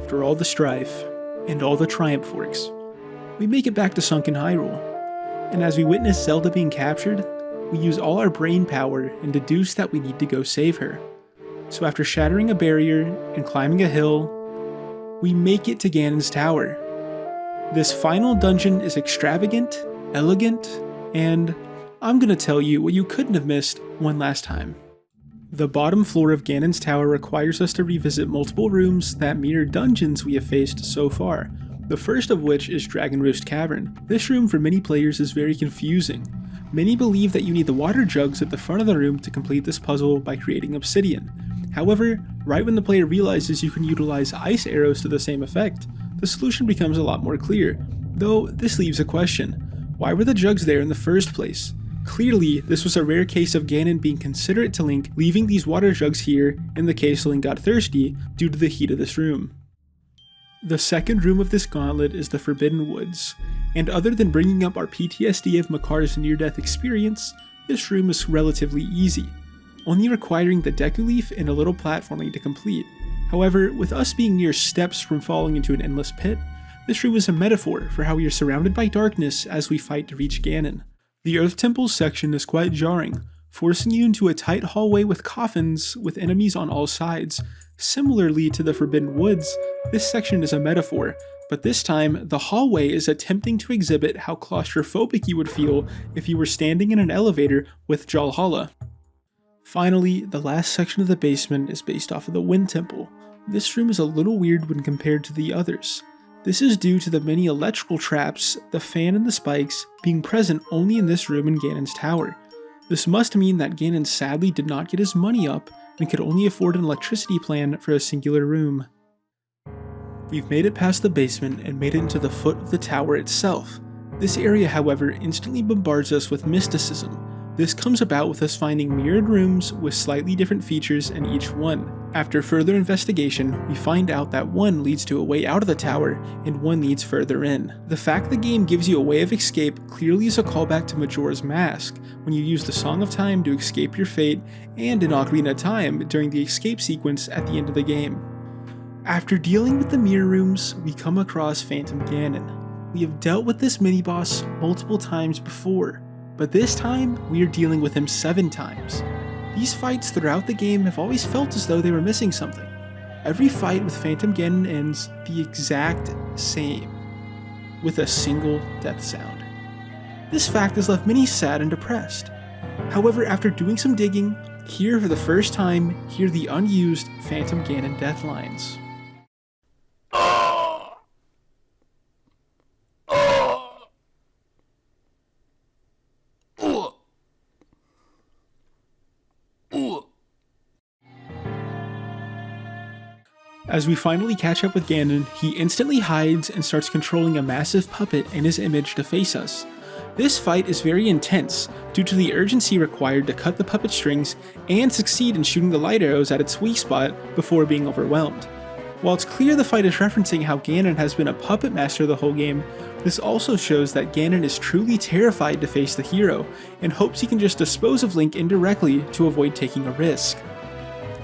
After all the strife, and all the triumph forks, we make it back to sunken Hyrule, and as we witness Zelda being captured, we use all our brain power and deduce that we need to go save her. So after shattering a barrier and climbing a hill, we make it to Ganon's tower. This final dungeon is extravagant, elegant, and I'm gonna tell you what you couldn't have missed one last time. The bottom floor of Ganon's tower requires us to revisit multiple rooms that mirror dungeons we have faced so far, the first of which is Dragon Roost Cavern. This room for many players is very confusing. Many believe that you need the water jugs at the front of the room to complete this puzzle by creating obsidian. However, right when the player realizes you can utilize ice arrows to the same effect, the solution becomes a lot more clear, though this leaves a question. Why were the jugs there in the first place? Clearly, this was a rare case of Ganon being considerate to Link leaving these water jugs here in the case Link got thirsty due to the heat of this room. The second room of this gauntlet is the Forbidden Woods, and other than bringing up our PTSD of Makar's near-death experience, this room is relatively easy, only requiring the Deku Leaf and a little platforming to complete. However, with us being near steps from falling into an endless pit, this room is a metaphor for how we are surrounded by darkness as we fight to reach Ganon. The Earth Temple section is quite jarring, forcing you into a tight hallway with coffins with enemies on all sides. Similarly to the Forbidden Woods, this section is a metaphor, but this time, the hallway is attempting to exhibit how claustrophobic you would feel if you were standing in an elevator with Jalhalla. Finally, the last section of the basement is based off of the Wind Temple. This room is a little weird when compared to the others. This is due to the many electrical traps, the fan and the spikes, being present only in this room in Ganon's tower. This must mean that Ganon sadly did not get his money up and could only afford an electricity plan for a singular room. We've made it past the basement and made it into the foot of the tower itself. This area, however, instantly bombards us with mysticism. This comes about with us finding mirrored rooms with slightly different features in each one. After further investigation, we find out that one leads to a way out of the tower, and one leads further in. The fact the game gives you a way of escape clearly is a callback to Majora's Mask, when you use the Song of Time to escape your fate, and in Ocarina of Time during the escape sequence at the end of the game. After dealing with the mirror rooms, we come across Phantom Ganon. We have dealt with this mini-boss multiple times before, but this time, we are dealing with him 7 times. These fights throughout the game have always felt as though they were missing something. Every fight with Phantom Ganon ends the exact same, with a single death sound. This fact has left many sad and depressed. However, after doing some digging, here for the first time, hear the unused Phantom Ganon death lines. As we finally catch up with Ganon, he instantly hides and starts controlling a massive puppet in his image to face us. This fight is very intense due to the urgency required to cut the puppet strings and succeed in shooting the light arrows at its weak spot before being overwhelmed. While it's clear the fight is referencing how Ganon has been a puppet master the whole game, this also shows that Ganon is truly terrified to face the hero and hopes he can just dispose of Link indirectly to avoid taking a risk.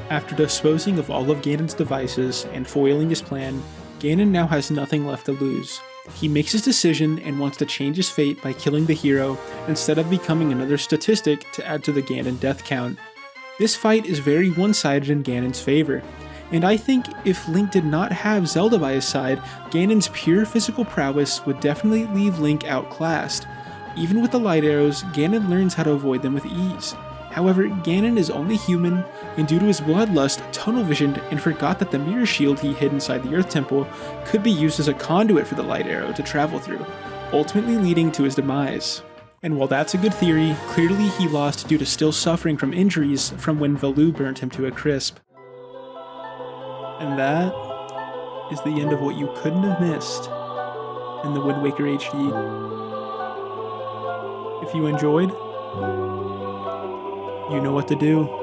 After disposing of all of Ganon's devices and foiling his plan, Ganon now has nothing left to lose. He makes his decision and wants to change his fate by killing the hero instead of becoming another statistic to add to the Ganon death count. This fight is very one-sided in Ganon's favor, and I think if Link did not have Zelda by his side, Ganon's pure physical prowess would definitely leave Link outclassed. Even with the light arrows, Ganon learns how to avoid them with ease. However, Ganon is only human, and due to his bloodlust, tunnel-visioned and forgot that the mirror shield he hid inside the Earth Temple could be used as a conduit for the light arrow to travel through, ultimately leading to his demise. And while that's a good theory, clearly he lost due to still suffering from injuries from when Valoo burnt him to a crisp. And that is the end of what you couldn't have missed in the Wind Waker HD. If you enjoyed, you know what to do.